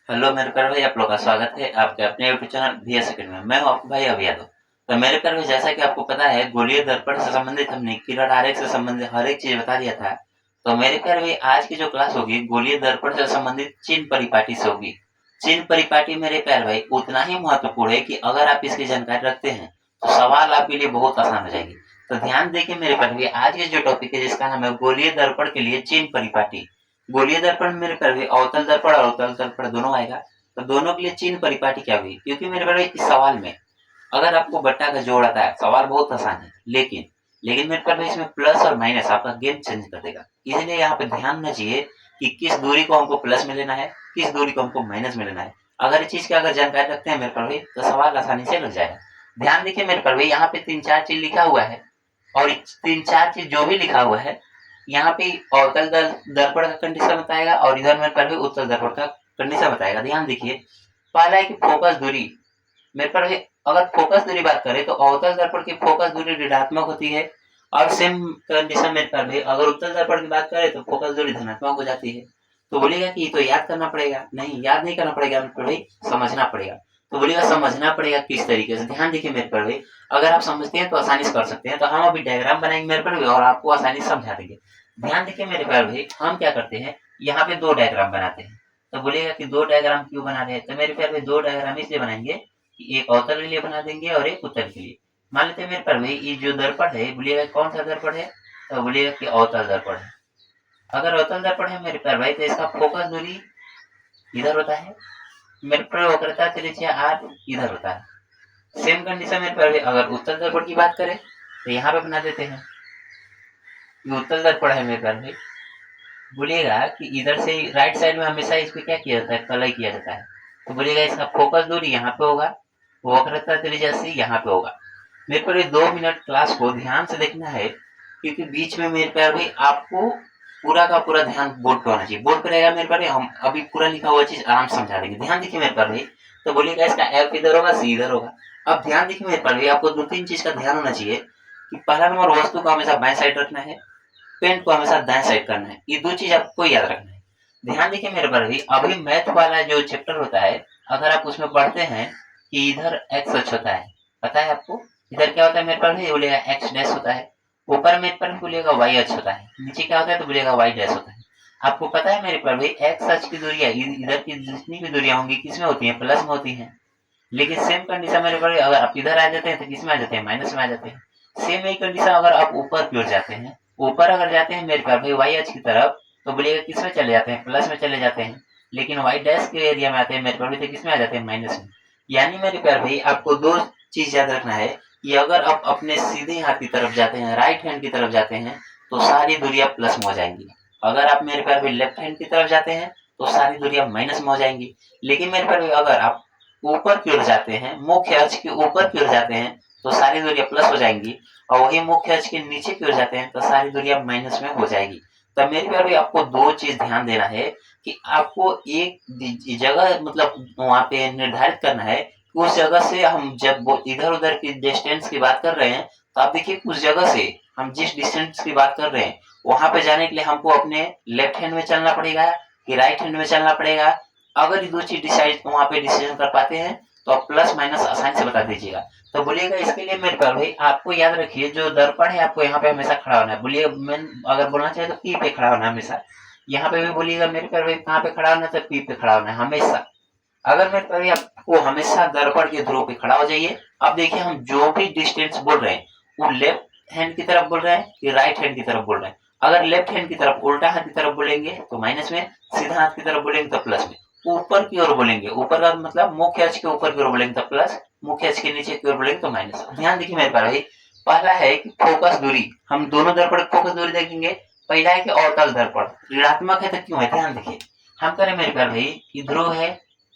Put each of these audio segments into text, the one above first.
Hello मेरे प्यारे भाई, आप लोग का स्वागत है आपके अपने यूट्यूब चैनल VS अकेडमी में। मैं हूं आपका भाई अभि यादव। तो मेरे प्यारे भाई, जैसा कि आपको पता है, गोलीय दर्पण से संबंधित हमने किरण आरेख से संबंधित हर एक चीज बता दिया था। तो मेरे प्यारे भाई, आज की जो क्लास होगी गोलीय दर्पण से संबंधित चिन्ह परिपाटी से होगी। चिन्ह परिपाटी मेरे प्यारे भाई उतना ही महत्वपूर्ण है कि अगर आप इसकी जानकारी रखते हैं तो सवाल आपके लिए बहुत आसान हो जाएगी। तो ध्यान देखिए मेरे प्यारे भाई, आज के जो टॉपिक है जिसका नाम है गोलीय दर्पण के लिए चिन्ह परिपाटी। गोलीय दर्पण मेरे प्यारे भाई अवतल दर्पण और अवतल दर्पण दोनों आएगा। तो दोनों के लिए चिन्ह परिपाटी क्या हुई, क्योंकि मेरे प्यारे भाई इस सवाल में अगर आपको बट्टा का जोड़ आता है, सवाल बहुत आसान है, लेकिन लेकिन मेरे प्यारे भाई इसमें प्लस और माइनस आपका गेम चेंज कर देगा। इसलिए यहाँ पे ध्यान रखना चाहिए कि किस दूरी को हमको प्लस में लेना है, किस दूरी को हमको माइनस में लेना है। अगर इस चीज की अगर जानकारी रखते हैं मेरे प्यारे भाई तो सवाल आसानी से लग जाएगा। ध्यान देखिए मेरे प्यारे भाई, यहाँ पे 3-4 चीज लिखा हुआ है और 3-4 चीज जो भी लिखा हुआ है यहाँ पे अवतल दर्पण का कंडीशन बताएगा और इधर मेरे प्यारे भाई उत्तल दर्पण का कंडीशन बताएगा। ध्यान देखिए, पहला है कि फोकस दूरी। मेरे पर अगर फोकस दूरी बात करें तो अवतल दर्पण की फोकस दूरी ऋणात्मक होती है और सेम कंडीशन मेरे पर भी अगर उत्तल दर्पण की बात करें तो फोकस दूरी धनात्मक हो जाती है। तो बोलिएगा कि ये तो याद करना पड़ेगा, नहीं याद नहीं करना पड़ेगा मेरे पर भाई, समझना पड़ेगा। तो बोलिएगा समझना पड़ेगा किस तरीके से। ध्यान देखिए मेरे पर भाई, अगर आप समझते हैं तो आसानी से कर सकते हैं। तो हम अभी डायग्राम बनाएंगे मेरे पर भी और आपको आसानी से समझा देंगे। ध्यान देखिए मेरे प्यारे भाई, हम क्या करते हैं, यहाँ पे 2 डायग्राम बनाते हैं। तो बोलिएगा कि 2 डायग्राम क्यों बना रहे हैं, तो मेरे प्यारे भाई 2 डायग्राम इसलिए बनाएंगे कि एक अवतल के लिए बना देंगे और एक उत्तल के लिए। मान लेते हैं मेरे प्यारे भाई ये जो दर्पण है, बोलिएगा कौन सा दर्पण है, तो बोलिएगा कि अवतल दर्पण है। अगर अवतल दर्पण है मेरे प्यारे भाई तो इसका फोकस दूरी इधर होता है, मेरे प्यारे वक्रता त्रिज्या r इधर होता है। सेम कंडीशन मेरे प्यारे भाई अगर उत्तल दर्पण की बात करें तो यहाँ पे बना देते हैं, ये उत्तल दर्पण है मेरे प्यारे भाई। बोलिएगा कि इधर से राइट साइड में हमेशा इस पे क्या किया जाता है, कलई किया जाता है। तो बोलिएगा इसका फोकस दूरी यहाँ पे होगा, वक्रता त्रिज्या c यहाँ पे होगा। मेरे पर 2 मिनट क्लास को ध्यान से देखना है, क्योंकि बीच में मेरे प्यारे भाई आपको पूरा का पूरा ध्यान बोर्ड पे होना चाहिए। बोर्ड पे रहेगा मेरे प्यारे, हम अभी पूरा लिखा हुआ चीज आराम से समझा देंगे। ध्यान देखिए मेरे प्यारे भाई, तो बोलिएगा इसका F इधर होगा, C इधर होगा। अब ध्यान देखिए मेरे प्यारे भाई, आपको 2-3 चीज का ध्यान होना चाहिए कि पहला नंबर वस्तु को हमेशा बाएं साइड रखना है, पेन को हमेशा दाएं साइड करना है। ये 2 चीज आपको याद रखना है। ध्यान देखिए मेरे प्यारे भाई, अभी मैथ वाला जो चैप्टर होता है अगर आप उसमें पढ़ते हैं कि इधर x अक्ष होता है, पता है आपको इधर क्या होता है मेरे प्यारे भाई, बोलिएगा x डैश होता है। ऊपर में पर बोलिएगा y अक्ष होता है, नीचे क्या होता है तो बोलिएगा y डैश होता है। आपको पता है मेरे प्यारे भाई x अक्ष की दूरियां इधर की जितनी भी दूरियां होंगी किसमें होती हैं, प्लस में होती हैं। लेकिन सेम कंडीशन मेरे प्यारे अगर आप इधर आ जाते हैं तो किसमें आ जाते हैं, माइनस में आ जाते हैं। सेम यही कंडीशन अगर आप ऊपर की ओर जाते हैं, ऊपर अगर जाते हैं मेरे प्यारे भाई वाई अक्ष की तरफ, तो बोलिएगा किसमें चले जाते हैं, प्लस में चले जाते हैं। लेकिन वाई डैश के एरिया में आते हैं मेरे प्यारे भाई तो किसमें आ जाते हैं, माइनस में। यानी मेरे प्यारे भाई आपको 2 चीज याद रखना है कि अगर आप अपने सीधे हाथ की तरफ जाते हैं, राइट हैंड की तरफ जाते हैं, तो सारी दूरियां प्लस में हो जाएंगी। अगर आप मेरे प्यारे भाई लेफ्ट हैंड की तरफ जाते हैं तो सारी दूरियां माइनस में हो जाएंगी। लेकिन मेरे प्यारे भाई अगर आप ऊपर की ओर जाते हैं, मुख्य अक्ष के ऊपर की ओर जाते हैं, तो सारी दूरियां प्लस हो जाएंगी। और वही मुख्य अक्ष के नीचे की ओर जाते हैं तो सारी दूरियां माइनस में हो जाएगी। तब मेरे प्यारे भाई आपको 2 चीज ध्यान देना है कि आपको एक जगह मतलब वहां पे निर्धारित करना है कि उस जगह से हम जब इधर उधर की डिस्टेंस की बात कर रहे हैं, तो आप देखिए उस जगह से हम जिस डिस्टेंस की बात कर रहे हैं वहां पे जाने के लिए हमको अपने लेफ्ट हैंड में चलना पड़ेगा कि राइट हैंड में चलना पड़ेगा। अगर ये 2 चीज डिसाइड वहां पे डिसीजन कर पाते हैं तो आप प्लस माइनस आसानी से बता दीजिएगा। तो बोलिएगा इसके लिए मेरे प्यारे भाई आपको याद रखिए जो दर्पण है आपको यहाँ पे हमेशा खड़ा होना है। बोलिए मैं अगर बोलना चाहे तो पी पे खड़ा होना है हमेशा। यहाँ पे भी बोलिएगा मेरे प्यारे भाई कहाँ पे खड़ा होना है, तो पी पे खड़ा होना है हमेशा। अगर मेरे प्यारे भाई आपको हमेशा दर्पण के ध्रुव पे खड़ा हो जाइए। अब देखिए हम जो भी डिस्टेंस बोल रहे हैं वो लेफ्ट हैंड की तरफ बोल रहे हैं कि राइट हैंड की तरफ बोल रहे हैं। अगर लेफ्ट हैंड की तरफ उल्टा हाथ की तरफ बोलेंगे तो माइनस में, सीधा हाथ की तरफ बोलेंगे तो प्लस में। ऊपर की ओर बोलेंगे, ऊपर का मतलब मुख्य अक्ष के ऊपर की ओर बोलेंगे तो प्लस, मुख्य अक्ष के नीचे की ओर बोलेंगे तो माइनस। ध्यान देखिए मेरे प्यारे भाई, पहला है कि फोकस दूरी, हम दोनों दर्पण की फोकस दूरी देखेंगे। पहला है कि अवतल दर्पण ऋणात्मक है तो क्यों है, ध्यान देखिए। हम करें मेरे प्यारे भाई कि ध्रुव है,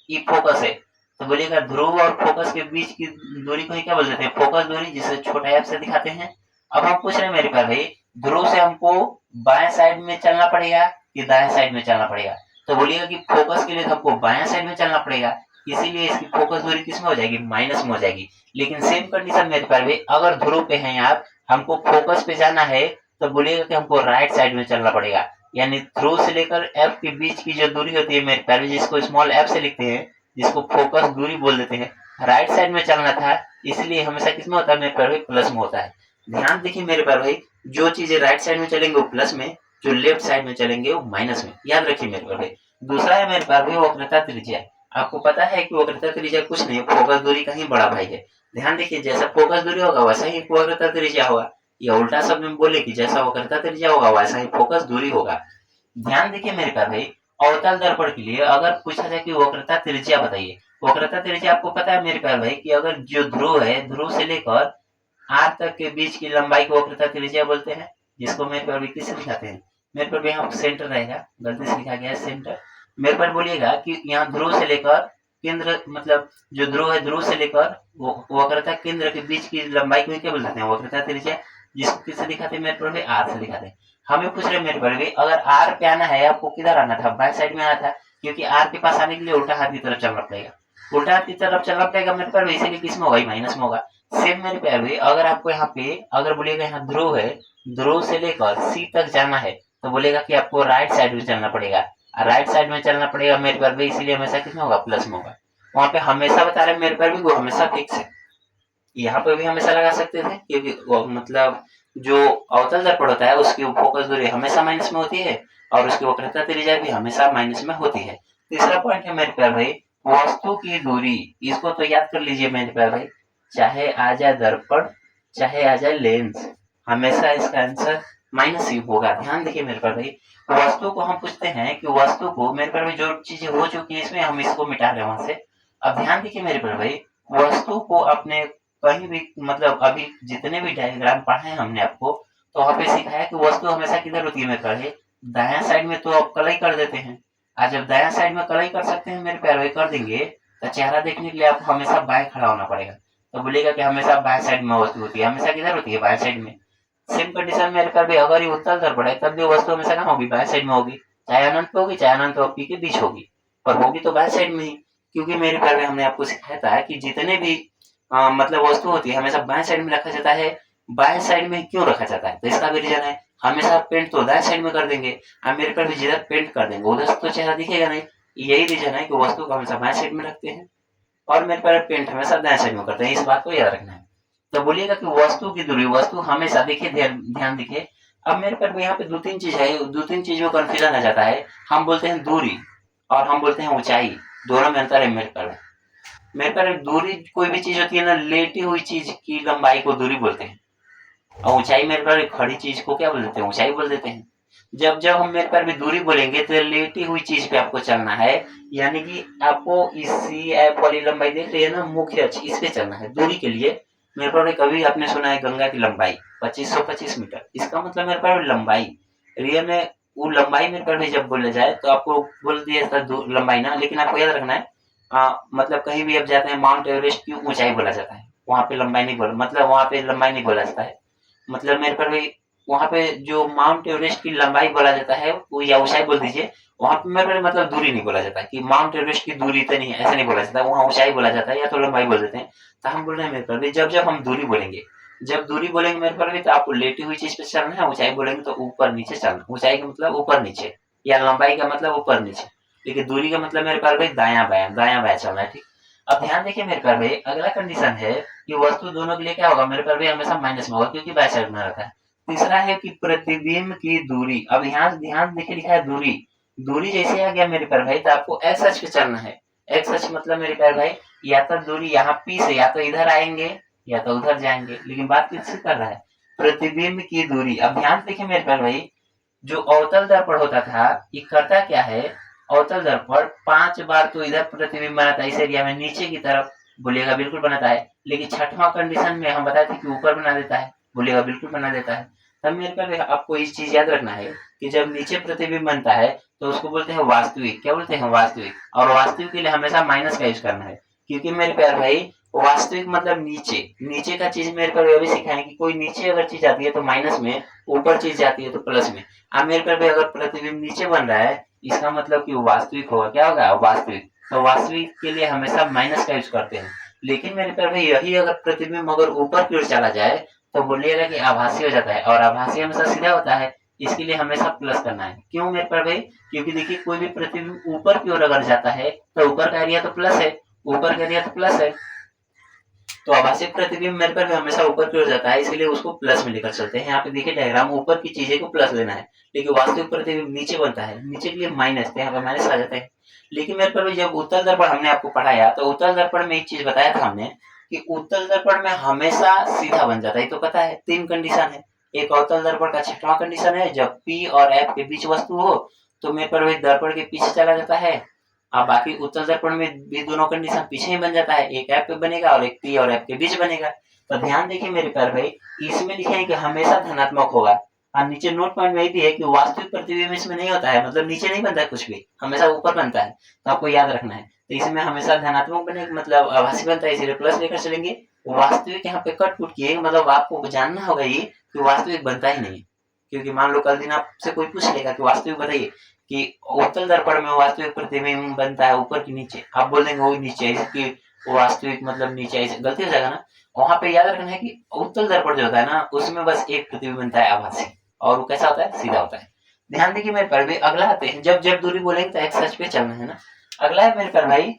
ये फोकस है, तो बोलिएगा ध्रुव और फोकस के बीच की दूरी को ही क्या बोल देते हैं, फोकस दूरी, जिसे छोटा एफ से दिखाते हैं। अब हम पूछ रहे हैं मेरे प्यारे भाई ध्रुव से हमको बाएं साइड में चलना पड़ेगा कि दाएं साइड में चलना पड़ेगा, तो बोलिएगा कि फोकस के लिए हमको बाएं साइड में चलना पड़ेगा, इसीलिए इसकी फोकस दूरी किस में हो जाएगी, माइनस में हो जाएगी। लेकिन सेम कंडीशन मेरे प्यारे भाई अगर ध्रुव पे हैं आप, हमको फोकस पे जाना है, तो बोलिएगा कि हमको राइट साइड में चलना पड़ेगा। यानी थ्रू से लेकर एफ के बीच की जो दूरी होती है मेरे प्यारे, जिसको स्मॉल एफ से लिखते हैं, जिसको फोकस दूरी बोल देते हैं, राइट साइड में चलना था, इसलिए हमेशा किसमें होता है मेरे प्यारे भाई, प्लस में होता है। ध्यान देखिए मेरे प्यारे भाई, जो चीजें राइट साइड में चलेंगे वो प्लस में, जो लेफ्ट साइड में चलेंगे वो माइनस में, याद रखिए मेरे प्यारे भाई। दूसरा है मेरे प्यारे भाई वक्रता त्रिज्या। आपको पता है कि वक्रता त्रिज्या कुछ नहीं, फोकस दूरी का ही बड़ा भाई है। ध्यान देखिए, जैसा फोकस दूरी होगा वैसा ही वक्रता त्रिज्या होगा, या उल्टा शब्द में बोले कि जैसा वक्रता त्रिज्या होगा वैसा ही फोकस दूरी होगा। ध्यान देखिए मेरे प्यारे भाई, अवतल दर्पण के लिए अगर पूछा जाए कि वक्रता त्रिज्या बताइए, वक्रता त्रिज्या आपको पता है मेरे प्यारे भाई कि अगर जो ध्रुव है, ध्रुव से लेकर आर तक के बीच की लंबाई को वक्रता त्रिज्या बोलते हैं, जिसको मेरे प्यारे भाई किससे दिखाते हैं, मेरे प्यारे भाई यहाँ सेंटर रहेगा, गलती से लिखा गया है सेंटर। मेरे पर बोलिएगा कि यहाँ ध्रुव से लेकर केंद्र, मतलब जो ध्रुव है, ध्रुव से लेकर वक्रता केंद्र के बीच की लंबाई को क्या बोलते हैं, वक्रता त्रिज्या, जिसको किससे दिखाते हैं मेरे प्यारे भाई, आर से दिखाते हैं। हमें पूछ रहे मेरे भाई, अगर आर पे आना है आपको किधर आना था, बाएं साइड में आना था, क्योंकि आर के पास आने के लिए उल्टा हाथ की तरफ चलना पड़ेगा, उल्टा हाथ की तरफ चलना पड़ेगा मेरे प्यारे, इसीलिए किस में होगा, माइनस में होगा। सेम मेरे प्यारे भाई, अगर आपको यहाँ पे अगर बोलेगा यहाँ ध्रुव है, ध्रुव से लेकर सी तक जाना है, तो बोलेगा कि आपको राइट साइड में चलना पड़ेगा, राइट साइड में चलना पड़ेगा मेरे प्यारे भाई, इसीलिए हमेशा किस में होगा, प्लस में होगा। वहां पे हमेशा बता रहे मेरे प्यारे भाई वो हमेशा फिक्स है, यहाँ पे भी हमेशा लगा सकते थे, क्योंकि मतलब जो अवतल दर्पण होता है उसकी फोकस दूरी हमेशा माइनस में होती है, और उसकी वक्रता त्रिज्या भी हमेशा माइनस में होती है। तीसरा पॉइंट है मेरे प्यारे भाई, वस्तु की दूरी, इसको तो याद कर लीजिए मेरे प्यारे भाई, चाहे आ जाए दर्पण चाहे आ जाए लेंस, हमेशा इसका आंसर माइनस ही होगा। ध्यान देखिए मेरे प्यारे भाई, वस्तु को हम पूछते हैं कि वस्तु को, मेरे प्यारे भाई जो चीजें हो चुकी है इसमें हम इसको मिटा रहे हैं वहां से। अब ध्यान देखिए मेरे प्यारे भाई, वस्तु को अपने कहीं भी, मतलब अभी जितने भी डायग्राम पढ़े हैं हमने आपको, तो वहां पे सिखाया कि वस्तु हमेशा किधर होती है मेरे प्यारे, दाया साइड में तो आप कलई कर देते हैं। आज जब दाया साइड में कलई कर सकते हैं मेरे प्यारे, कर देंगे, तो चेहरा देखने के लिए आपको हमेशा बाएं खड़ा होना पड़ेगा, तो बोलेगा कि हमेशा बाएं साइड में वस्तु होती है, हमेशा किधर होती है, बाएं साइड में। सेम कंडीशन मेरे प्यारे, अगर ये उत्तल दर्पण है तब भी वस्तु हमेशा कहाँ होगी, बाएं साइड में होगी, चाहे अनंत पे होगी चाहे अनंत और पी के बीच होगी, पर होगी तो बाएं साइड में ही। क्योंकि मेरे प्यारे हमने आपको सिखाया था कि जितने भी मतलब वस्तु होती है हमेशा बाएं साइड में रखा जाता है। बाएं साइड में क्यों रखा जाता है, तो इसका भी रीजन है, हमेशा पेंट तो दाएं साइड में कर देंगे, अब मेरे पर भी जिधर पेंट कर देंगे उधर तो चेहरा दिखेगा नहीं, यही रीजन है कि वस्तु को हमेशा बाएं साइड में रखते हैं, और मेरे पर पेंट हमेशा दाएं साइड में करते हैं, इस बात को याद रखना है। तो बोलिएगा कि वस्तु की दूरी, वस्तु हमेशा, देखिए ध्यान देखिए, अब मेरे पर भी यहाँ पे दो तीन चीज है, दो तीन चीज में कंफ्यूजन आ जाता है, हम बोलते हैं दूरी और हम बोलते हैं ऊंचाई, दोनों में अंतर है मेरे पर। मेरे पर दूरी कोई भी चीज होती है ना, लेटी हुई चीज की लंबाई को दूरी बोलते हैं, और ऊंचाई मेरे पर खड़ी चीज को क्या बोल देते हैं, ऊंचाई बोल देते हैं। जब जब हम मेरे पर भी दूरी बोलेंगे तो लेटी हुई चीज पे आपको चलना है, यानी कि आपको इसी ऐप वाली लंबाई देख रही है ना, मुख्य अक्ष, इस पे चलना है दूरी के लिए। मेरे पर कभी आपने सुना है गंगा की लंबाई 2525 मीटर, इसका मतलब मेरे पर लंबाई, रियल में वो लंबाई मेरे पर भी जब बोला जाए तो आपको बोल दिया जाता है लंबाई ना, लेकिन आपको याद रखना है, मतलब कहीं भी आप जाते हैं माउंट एवरेस्ट की ऊंचाई बोला जाता है, वहां पे लंबाई नहीं बोला, मतलब वहां पे लंबाई नहीं बोला जाता है, मतलब मेरे पर भी वहां पे जो माउंट एवरेस्ट की लंबाई बोला जाता है वो, या ऊंचाई बोल दीजिए, वहां पे मेरे पर मतलब दूरी नहीं बोला जाता कि माउंट एवरेस्ट की दूरी इतनी है, ऐसा नहीं बोला जाता, वहां ऊंचाई बोला जाता है या तो लंबाई बोल देते हैं। तो हम बोल रहे हैं मेरे पर भी जब जब हम दूरी बोलेंगे, जब दूरी बोलेंगे मेरे पर भी, तो आपको लेटी हुई चीज पे चलना है, ऊंचाई बोलेंगे तो ऊपर नीचे चलना, ऊंचाई का मतलब ऊपर नीचे, या लंबाई का मतलब ऊपर नीचे, लेकिन दूरी का मतलब मेरे पास भाई दाया बाया चलना है, ठीक। अब ध्यान देखिए मेरे पास भाई, अगला कंडीशन है कि वस्तु दोनों के लिए क्या होगा, मेरे पास भाई हमेशा माइनस में होगा, क्योंकि बाय साइड में रहता है। तीसरा है कि प्रतिबिंब की दूरी, अब यहाँ ध्यान देखिए लिखा है दूरी, दूरी जैसे आ गया मेरे पास भाई, तो आपको एक्स अक्ष पे चलना है, एक्स अक्ष मतलब मेरे पास भाई, या तो दूरी यहाँ पी से या तो इधर आएंगे या तो उधर जाएंगे, लेकिन बात किससे कर रहा है, प्रतिबिंब की दूरी। अब ध्यान देखिए मेरे पास भाई, जो अवतल दर्पण होता था ये करता क्या है, अवतल दर्पण 5 बार तो इधर प्रतिबिंब बनाता है, इस एरिया में नीचे की तरफ, बोलेगा बिल्कुल बनाता है, लेकिन छठवां कंडीशन में हम बताते कि ऊपर बना देता है, बोलेगा बिल्कुल बना देता है। तब मेरे पर आपको इस चीज याद रखना है कि जब नीचे प्रतिबिंब बनता है तो उसको बोलते हैं वास्तविक, क्या बोलते हैं, वास्तविक, और वास्तविक के लिए हमेशा माइनस का यूज करना है, क्योंकि मेरे प्यार भाई वास्तविक मतलब नीचे, नीचे का चीज मेरे पर यह भी सिखाएं कि कोई नीचे अगर चीज आती है तो माइनस में, ऊपर चीज जाती है तो प्लस में। अब मेरे पर भी अगर प्रतिबिंब नीचे बन रहा है, इसका मतलब कि वो वास्तविक होगा, क्या होगा, वास्तविक, तो वास्तविक के लिए हमेशा माइनस का यूज करते हैं। लेकिन मेरे पर भाई यही अगर प्रतिबिंब अगर ऊपर की ओर चला जाए तो बोलिएगा कि आभासी हो जाता है, और आभासी हमेशा सीधा होता है, इसके लिए हमेशा प्लस करना है। क्यों मेरे पर भाई? क्योंकि देखिए कोई भी प्रतिबिंब ऊपर की ओर अगर जाता है तो ऊपर का एरिया तो प्लस है, ऊपर का एरिया तो प्लस है, तो आभासी प्रतिबिंब मेरे पर भी हमेशा ऊपर की ओर जाता है, इसलिए उसको प्लस में लेकर चलते हैं। यहाँ पे देखिए डायग्राम, ऊपर की चीजें को प्लस लेना है, लेकिन वास्तविक प्रतिबिंब नीचे बनता है, नीचे के लिए माइनस, तो यहाँ पे माइनस आ जाता है। लेकिन मेरे पर भी जब उत्तल दर्पण हमने आपको पढ़ाया तो उत्तल दर्पण में एक चीज बताया था हमने कि उत्तल दर्पण में हमेशा सीधा बन जाता है। ये तो पता है, 3 कंडीशन है। एक अवतल दर्पण का छठवां कंडीशन है, जब P और F के बीच वस्तु हो तो मेरे पर भी दर्पण के पीछे चला जाता है। अब बाकी उत्तल दर्पण में भी दोनों कंडीशन पीछे ही बन जाता है, एक F पे बनेगा और एक P और F के बीच बनेगा। तो ध्यान देखिए मेरे प्यारे भाई, इसमें लिखे हैं कि हमेशा धनात्मक होगा, और नीचे नोट पॉइंट में भी है कि वास्तविक प्रतिबिंब इसमें नहीं होता है, मतलब नीचे नहीं बनता है कुछ भी, हमेशा ऊपर बनता है, तो आपको याद रखना है। तो इसमें हमेशा धनात्मक बनेगा, मतलब आभासी बनता है, इसीलिए प्लस लेकर चलेंगे। वास्तविक यहाँ पे कट कुट किए, मतलब आपको जानना होगा ये कि वास्तविक बनता ही नहीं, क्योंकि मान लो कल दिन आपसे कोई पूछ लेगा कि वास्तविक बताइए कि उत्तल दर्पण में वास्तविक प्रतिबिंब बनता है ऊपर की नीचे, आप बोल देंगे वो नीचे, इसकी वास्तविक मतलब नीचे, ऐसे गलती हो जाएगा ना। वहां पे याद रखना है कि उत्तल दर्पण जो होता है ना, उसमें बस एक प्रतिबिंब बनता है आभासी, और वो कैसा होता है? सीधा होता है। ध्यान देखिए मेरे पर भी, अगला आते हैं, जब जब दूरी बोलेंगे तो एक्स अक्ष पे चलना है ना। अगला है मेरे पर भाई,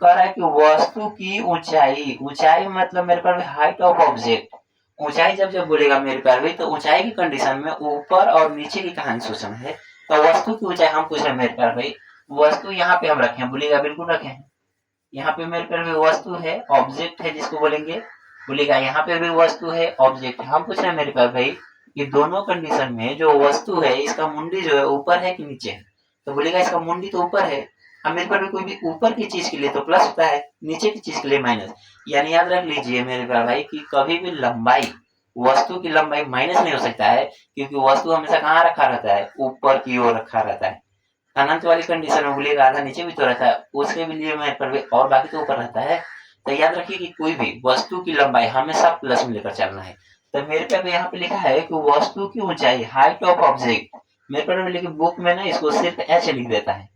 कह रहा है कि वस्तु की ऊंचाई, ऊंचाई मतलब मेरे पर हाइट ऑफ ऑब्जेक्ट, ऊंचाई जब जब बोलेगा मेरे प्यार भाई, तो ऊंचाई की कंडीशन में ऊपर और नीचे की कहानी सोचना है। तो वस्तु की ऊंचाई हम पूछ रहे हैं मेरे प्यार भाई, वस्तु यहाँ पे हम रखे हैं, बोलिएगा बिल्कुल रखे हैं। यहाँ पे मेरे प्यार भाई वस्तु है, ऑब्जेक्ट है जिसको बोलेंगे, बोलिएगा यहाँ पे भी वस्तु है, ऑब्जेक्ट है। हम पूछ रहे हैं मेरे प्यार भाई कि दोनों कंडीशन में जो वस्तु है इसका मुंडी जो है ऊपर है कि नीचे है? तो बोलेगा इसका मुंडी तो ऊपर है। अब मेरे पर भी कोई भी ऊपर की चीज के लिए तो प्लस होता है, नीचे की चीज के लिए माइनस। यानी याद रख लीजिए मेरे प्यार भाई कि कभी भी लंबाई, वस्तु की लंबाई माइनस नहीं हो सकता है, क्योंकि वस्तु हमेशा कहाँ रखा रहता है? ऊपर की ओर रखा रहता है। अनंत वाली कंडीशन में बोलिएगा आधा नीचे भी तो रहता है, उसके भी लिए मेरे पर भी, और बाकी तो ऊपर रहता है। तो याद रखिए कि कोई भी वस्तु की लंबाई हमेशा प्लस में लेकर चलना है। तो मेरे पे भी यहाँ पे लिखा है कि वस्तु की ऊंचाई, हाइट ऑफ ऑब्जेक्ट, मेरे पर भी लेकिन बुक में ना इसको सिर्फ एच लिख देता है,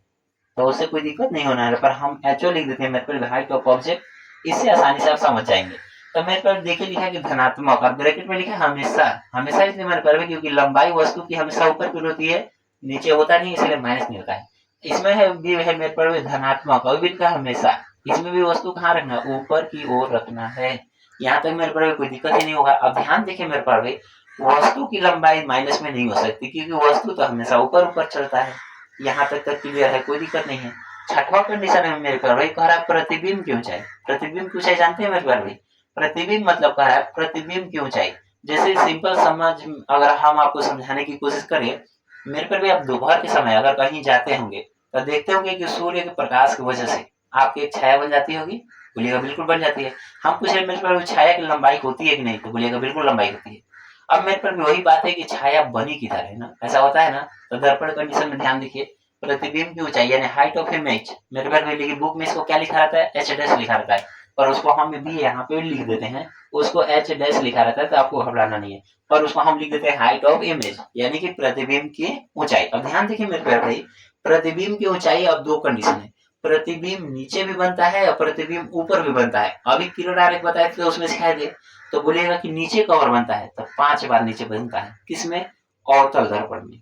तो उससे कोई दिक्कत नहीं होना है, पर हम एचओ लिख देते हैं मेरे पर हाइट ऑफ ऑब्जेक्ट, इससे आसानी से आप समझ जाएंगे। तो मेरे पर देखिए लिखा है कि धनात्मक, और ब्रैकेट में लिखा है हमेशा, हमेशा इसलिए मेरे पर क्योंकि लंबाई वस्तु की हमेशा ऊपर की होती है, नीचे होता नहीं, इसलिए माइनस नहीं होता है। इसमें है भी है मेरे पर धनात्मक, और भी लिखा हमेशा, इसमें भी वस्तु कहाँ रखना है? ऊपर की ओर रखना है। यहाँ तक मेरे पर कोई दिक्कत ही नहीं होगा। अब ध्यान देखिए मेरे पर भाई, वस्तु की लंबाई माइनस में नहीं हो सकती, क्योंकि वस्तु तो हमेशा ऊपर ऊपर चलता है। यहाँ तक क्लियर है, कोई दिक्कत नहीं है। छठवां कंडीशन है मेरे पर भाई, कह रहा है प्रतिबिंब की ऊंचाई। प्रतिबिंब की ऊंचाई जानते हैं मेरे पर भाई? प्रतिबिंब मतलब कह रहा है प्रतिबिंब की ऊंचाई। जैसे सिंपल समझ, अगर हम आपको समझाने की कोशिश करें, मेरे पर भी आप दोपहर के समय अगर कहीं जाते होंगे तो देखते होंगे कि सूर्य के प्रकाश की वजह से आपकी एक छाया बन जाती होगी, बोलिएगा बिल्कुल बन जाती है। हम पूछ रहे मेरे पर छाया की लंबाई होती है कि नहीं, तो बोलिएगा बिल्कुल लंबाई होती है। अब मेरे पर भी वही बात है कि छाया बनी किधर है ना, ऐसा होता है ना। तो दर्पण कंडीशन में ध्यान देखिए, प्रतिबिंब की ऊंचाई यानी हाइट ऑफ इमेज, मेरे पर भी लेकिन बुक में इसको क्या लिखा रहता है? एच डैश लिखा रहता है, पर उसको हम भी यहाँ पे लिख देते हैं, उसको एच डैश लिखा रहता है, तो आपको घबराना नहीं है, पर उसको हम लिख देते हैं हाइट ऑफ इमेज, यानी कि प्रतिबिंब की ऊंचाई। अब ध्यान देखिए मेरे प्यारे भाई, प्रतिबिंब की ऊंचाई अब दो कंडीशन है, प्रतिबिंब नीचे भी बनता है और प्रतिबिंब ऊपर भी बनता है। अभी किरण डायरेक्ट बताए थे तो उसमें सिखाए थे, तो बोलिएगा कि नीचे कवर बनता है, तो 5 बार नीचे बनता है, किसमें? अवतल दर्पण में।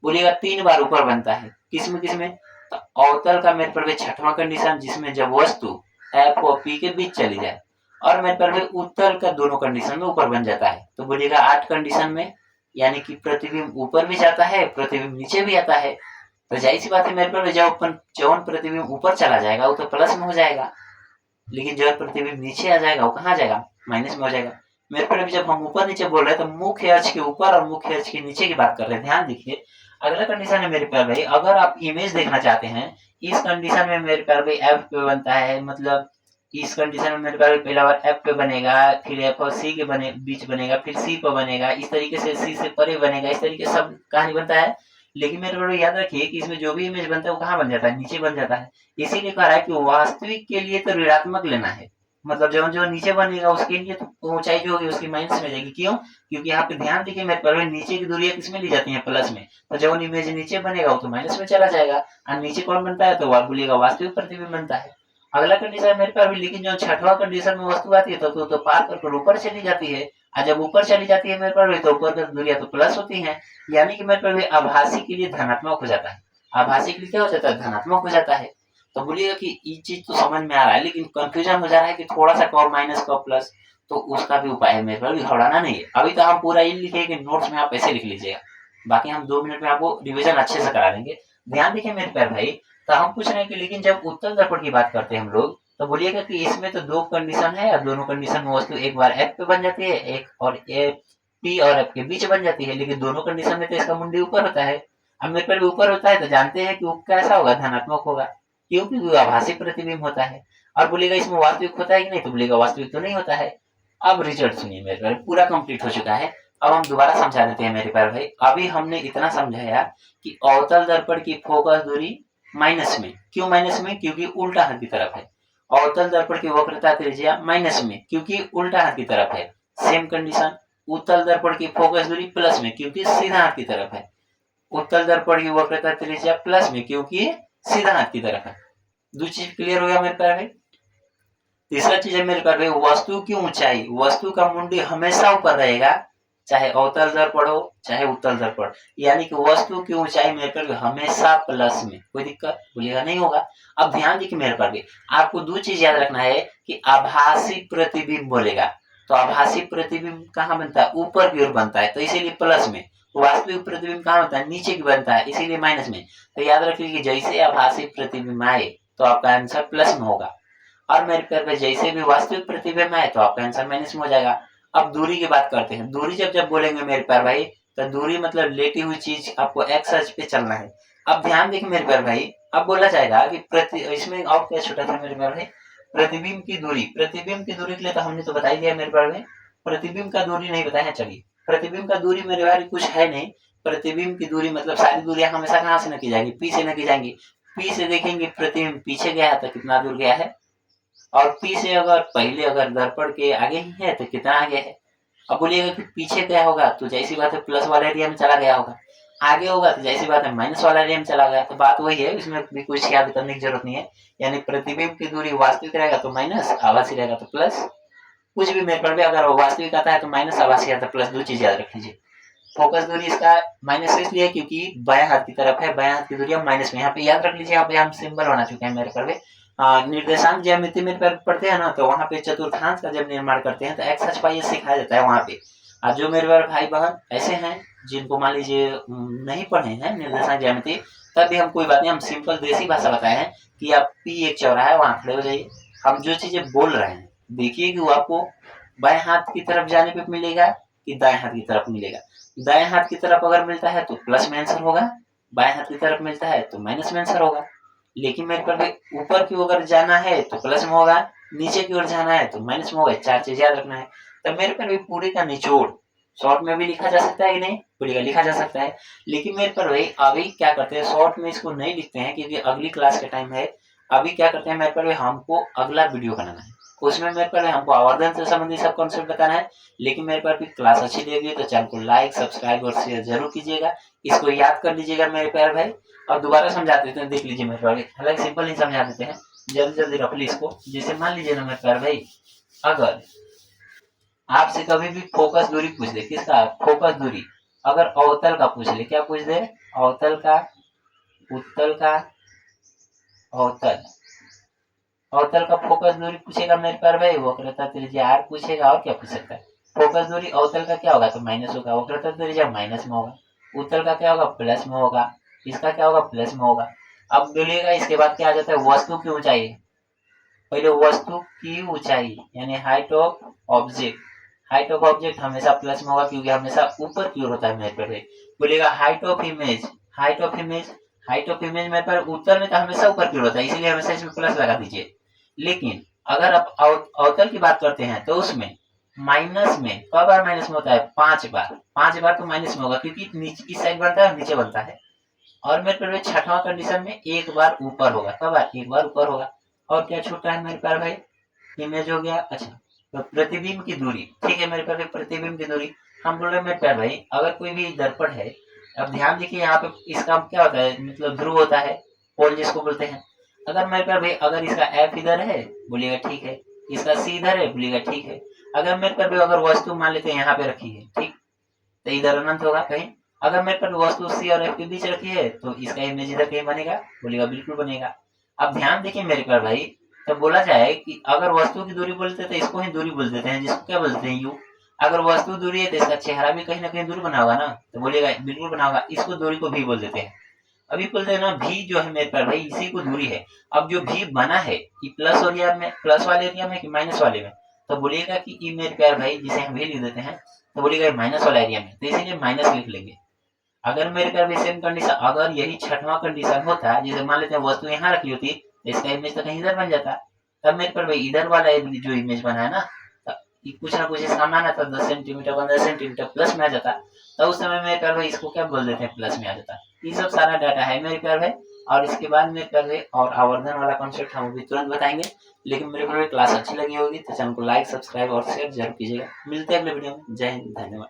बोलिएगा 3 बार ऊपर बनता है, किसमें किसमें? तो अवतल का मेरे पर छठवां कंडीशन, जिसमें जब वस्तु एफ और पी के बीच चली जाए, और मेरे पर उत्तल का दोनों कंडीशन में ऊपर बन जाता है। तो बोलिएगा 8 कंडीशन में, यानी कि प्रतिबिंब ऊपर भी जाता है, प्रतिबिंब नीचे भी आता है। तो जाहिर सी बात है मेरे पर जब जौन प्रतिबिंब ऊपर चला जाएगा वो तो प्लस में हो जाएगा, लेकिन जब प्रतिबिंब नीचे आ जाएगा वो कहाँ जाएगा? माइनस में हो जाएगा। मेरे पर जब हम ऊपर नीचे बोल रहे हैं तो मुख्य अक्ष के ऊपर और मुख्य अक्ष के नीचे की बात कर रहे हैं। ध्यान देखिए, अगला कंडीशन है मेरे प्यार भाई, अगर आप इमेज देखना चाहते हैं, इस कंडीशन में मेरे प्यार भाई एफ पे बनता है, मतलब इस कंडीशन में मेरे प्यार भाई पहला बार एफ पे बनेगा, फिर एफ और सी के बीच बनेगा, फिर सी पे बनेगा, इस तरीके से सी से परे बनेगा, इस तरीके से सब कहानी बनता है। लेकिन मेरे प्यार भाई याद रखिए कि इसमें जो भी इमेज बनता है वो कहाँ बन जाता है? नीचे बन जाता है। इसीलिए कह रहा है कि वास्तविक के लिए तो ऋणात्मक लेना है, मतलब जो जो नीचे बनेगा उसके लिए तो ऊंचाई जो होगी उसकी माइनस में जाएगी। क्यों? क्योंकि यहाँ पे ध्यान देखिए मेरे पर नीचे की दूरियां किसमें ली जाती हैं? प्लस में। तो जब इमेज नीचे बनेगा वो तो माइनस में चला जाएगा, और नीचे कौन बनता है? तो आप बोलिएगा वास्तविक प्रतिबिंब बनता है। अगला कंडीशन मेरे पर भी, लेकिन जो छठवां कंडीशन में वस्तु आती है तो पार कर ऊपर चली जाती है, और जब ऊपर चली जाती है मेरे पास तो ऊपर की दूरियां तो प्लस होती हैं, यानी कि मेरे पास आभासी के लिए धनात्मक हो जाता है। आभासी के लिए क्या हो जाता है? धनात्मक हो जाता है। तो बोलिएगा कि ये चीज तो समझ में आ रहा है, लेकिन कंफ्यूजन हो जा रहा है कि थोड़ा सा कब माइनस कब प्लस, तो उसका भी उपाय है मेरे पास, घबराना नहीं है। अभी तो हम पूरा ये लिखेंगे, नोट्स में आप ऐसे लिख लीजिएगा, बाकी हम 2 मिनट में आपको रिविजन अच्छे से करा देंगे। ध्यान देखिए मेरे प्यारे भाई, तो हम पूछ रहे हैं कि लेकिन जब उत्तल दर्पण की बात करते हैं हम लोग, तो बोलिएगा कि इसमें तो 2 कंडीशन है, और दोनों कंडीशन में वस्तु एक बार एफ पे बन जाती है, एक और ए पी और एफ के बीच बन जाती है, लेकिन दोनों कंडीशन में तो इसका मुंडी ऊपर होता है। अब मेरे पर ऊपर होता है तो जानते हैं कि वो कैसा होगा? धनात्मक होगा, क्योंकि वो आभासी प्रतिबिंब होता है। और बोलेगा इसमें वास्तविक होता है कि नहीं, तो बोलेगा वास्तविक तो नहीं होता है। अब रिजल्ट सुनिए मेरे प्यारे, पूरा कंप्लीट हो चुका है। अब हम दोबारा समझा देते हैं मेरे प्यारे भाई। अभी हमने इतना समझाया कि अवतल दर्पण की फोकस दूरी माइनस में, क्यों माइनस में? क्योंकि उल्टा हाथ की तरफ है। अवतल दर्पण की वक्रता त्रिज्या माइनस में, क्योंकि उल्टा हाथ की तरफ है। सेम कंडीशन उत्तल दर्पण की फोकस दूरी प्लस में, क्योंकि सीधा हाथ की तरफ है। उत्तल दर्पण की वक्रता त्रिज्या प्लस में, क्योंकि सीधा हाथ की तरफ है। दो चीज क्लियर हो गया मेरे प्यारे भाई। तीसरा चीज है मेरे प्यारे भाई, वस्तु की ऊंचाई, वस्तु का मुंडी हमेशा ऊपर रहेगा, चाहे अवतल दर्पण हो चाहे उत्तल दर्पण, यानी कि वस्तु की ऊंचाई मेरे पर हमेशा प्लस में, कोई दिक्कत बोलिएगा नहीं होगा। अब ध्यान देखिए मेरे पर भी, आपको 2 चीज याद रखना है कि आभासी प्रतिबिंब बोलेगा, तो आभासी प्रतिबिंब कहाँ बनता है? ऊपर की ओर बनता है, तो इसीलिए प्लस में। वास्तविक प्रतिबिंब कहाँ बनता है? नीचे की बनता है, इसीलिए माइनस में। तो याद रखिए कि जैसे आभासी प्रतिबिंब आए तो आपका आंसर प्लस में होगा, और मेरे प्यार पे जैसे भी वास्तविक प्रतिबिंब आए तो आपका आंसर माइनस में हो जाएगा। अब दूरी की बात करते हैं। दूरी जब जब बोलेंगे मेरे प्यार भाई, तो दूरी मतलब लेटी हुई चीज, आपको एक्स अक्ष पे चलना है। अब ध्यान देखिए मेरे प्यार भाई, अब बोला जाएगा कि इसमें और क्या छूटा था मेरे प्यार भाई? प्रतिबिंब की दूरी। प्रतिबिंब की दूरी के लिए तो हमने तो बता ही दिया मेरे प्यार भाई। प्रतिबिंब का दूरी नहीं बताया, चलिए। प्रतिबिंब का दूरी मेरे भाई कुछ है नहीं। प्रतिबिंब की दूरी मतलब सारी दूरियां हमेशा कहाँ से न की जाएगी? पी से न की जाएंगी। पी से देखेंगे प्रतिबिंब पीछे गया है तो कितना दूर गया है, और पी से अगर पहले अगर दर्पण के आगे ही है तो कितना आगे है। अब बोलिएगा कि पीछे क्या होगा, तो जैसी बात है प्लस वाले एरिया में चला गया होगा। आगे होगा तो जैसी बात है माइनस वाला एरिया में चला गया। तो बात वही है, इसमें भी कुछ याद करने की जरूरत नहीं है। यानी प्रतिबिंब की दूरी वास्तविक रहेगा तो माइनस, आभासी रहेगा तो प्लस। कुछ भी मेरे पर भी अगर वास्तविक आता है तो माइनस, आभासी आता है प्लस, 2 चीज याद रख लीजिए। फोकस दूरी इसका माइनस इसलिए क्योंकि बाएं हाथ की तरफ है, बाएं हाथ की दूरी माइनस में। यहाँ पे याद रख लीजिए, यहाँ पे हम सिंबल बना चुके हैं मेरे पर भी। निर्देशांक ज्यामिति में पढ़ते हैं ना, तो वहाँ पे चतुर्थांश का जब निर्माण करते हैं तो एक्स अक्ष पाई सिखाया जाता है वहाँ पे। जो मेरे भाई बहन ऐसे हैं जिनको मान लीजिए नहीं पढ़े हैं निर्देशांक ज्यामिति, तब भी हम कोई बात नहीं, हम सिंपल देसी भाषा बताए हैं कि आप पी एक चौराहा है वहाँ खड़े हो जाइए। हम जो चीजें बोल रहे हैं देखिए कि वो आपको बाएं हाथ की तरफ जाने पे मिलेगा कि दाएं हाथ की तरफ मिलेगा। दाएं हाथ की तरफ अगर मिलता है तो प्लस में आंसर होगा, बाएं हाथ की तरफ मिलता है तो माइनस में आंसर होगा। लेकिन मेरे पर ऊपर की ओर जाना है तो प्लस में होगा, नीचे की ओर जाना है तो माइनस में होगा। 4 चीज याद रखना है। तो मेरे पर भी पूरे का निचोड़ शॉर्ट में भी लिखा जा सकता है कि नहीं, बोलिएगा लिखा जा सकता है। लेकिन मेरे पर भाई अभी क्या करते हैं, शॉर्ट में इसको नहीं लिखते हैं क्योंकि अगली क्लास का टाइम है। अभी क्या करते हैं मेरे पर हमको अगला वीडियो बनाना है, उसमें मेरे पर हमको आवर्धन से संबंधित सब कॉन्सेप्ट बताना है। लेकिन मेरे पर भी क्लास अच्छी लगी तो चैनल को लाइक सब्सक्राइब और शेयर जरूर कीजिएगा। इसको याद कर लीजिएगा मेरे प्यारे भाई। और दोबारा समझा देते हैं, देख लीजिए मेरे प्यारे, हालांकि सिंपल ही समझा देते हैं, जल्दी जल्दी रख ली इसको। जैसे मान लीजिए ना मेरे प्यारे भाई, अगर आपसे कभी भी फोकस दूरी पूछ दे, किसका फोकस दूरी, अगर अवतल का पूछ ले, क्या पूछ दे? अवतल का, उत्तल का, अवतल, अवतल का फोकस दूरी पूछेगा मेरे प्यारे भाई, वक्रता त्रिज्या आर पूछेगा, और क्या पूछ सकता है? फोकस दूरी अवतल का क्या होगा तो माइनस होगा, वक्रता त्रिज्या माइनस में होगा, उत्तल का क्या होगा प्लस में होगा, इसका क्या होगा प्लस में होगा। अब बोलिएगा इसके बाद क्या आ जाता है, वस्तु की ऊंचाई। पहले वस्तु की ऊंचाई यानी height of object, height of object हमेशा प्लस में होगा क्योंकि हमेशा ऊपर की ओर होता है मेरे पे। बोलिएगा height of image, height of image, height of image मेरे पर उत्तर में तो हमेशा ऊपर की ओर होता है, इसीलिए हमेशा इसमें प्लस लगा दीजिए। लेकिन अगर आप अवतल की बात करते हैं तो उसमें माइनस में कब बार माइनस में होता है? 5 बार। 5 बार तो माइनस में होगा क्योंकि नीचे इस साइड बनता है और नीचे बनता है। और मेरे पर छठवां कंडीशन में 1 बार ऊपर होगा, कब बार? 1 बार ऊपर होगा। और क्या छूट रहा है मेरे प्यारे भाई? इमेज हो गया। अच्छा, तो प्रतिबिंब की दूरी, ठीक है मेरे प्यारे, प्रतिबिंब की दूरी हम बोल रहे हैं मेरे प्यारे भाई, अगर कोई भी दर्पण है, अब ध्यान देखिए यहाँ पे इसका क्या होता है, मतलब ध्रुव होता है, पोल जिसको बोलते हैं। अगर मेरे प्यारे भाई अगर इसका एफ इधर है बोलिएगा ठीक है, इसका सी इधर है बोलिएगा ठीक है। अगर मेरे पर भी अगर वस्तु मान लेते हैं यहाँ पे रखी है, ठीक, तो इधर अनंत होगा कहीं। अगर मेरे पर वस्तु सी और एफ के बीच रखी है तो इसका इमेज इधर कहीं बनेगा, बोलेगा बिल्कुल बनेगा। अब ध्यान देखिए मेरे पर भाई, तो बोला जाए कि अगर वस्तु की दूरी बोलते हैं तो इसको ही दूरी बोल देते हैं, जिसको क्या बोलते हैं, यू। अगर वस्तु दूरी है तो इसका चेहरा भी कहीं ना कहीं दूरी बना होगा ना, तो बोलेगा बिल्कुल बना होगा, इसको दूरी को भी बोल देते हैं। अभी बोलते हैं ना भी जो है मेरे पर भाई इसी को दूरी है। अब जो भी बना है ये प्लस एरिया में, प्लस वाले एरिया में कि माइनस वाले में, तो बोलिएगा कि ये मेरे प्यार भाई जिसे हम भी लिख देते हैं, तो बोलिएगा माइनस वाला एरिया में, तो इसीलिए माइनस लिख लेंगे। अगर मेरे प्यार भाई सेम कंडीशन, अगर यही छठवां कंडीशन होता, जैसे मान लेते हैं वस्तु यहाँ रखी होती तो इसका इमेज तो कहीं इधर बन जाता, तब मेरे पर भाई इधर वाला जो इमेज बना है ना, ये कुछ ना कुछ इसका मान आता 10 सेंटीमीटर 15 सेंटीमीटर प्लस में आ जाता, तो उस समय मेरे प्यार भाई इसको क्या बोल देते हैं, प्लस में आ जाता। ये सब सारा डाटा है मेरे प्यार भाई। और इसके बाद मेरे प्यार भाई और आवर्धन वाला कॉन्सेप्ट हम अभी तुरंत बताएंगे। लेकिन मेरे प्यार भाई क्लास अच्छी लगी होगी तो चैनल को लाइक सब्सक्राइब और शेयर जरूर कीजिएगा। मिलते हैं अगले वीडियो में। जय हिंद, धन्यवाद।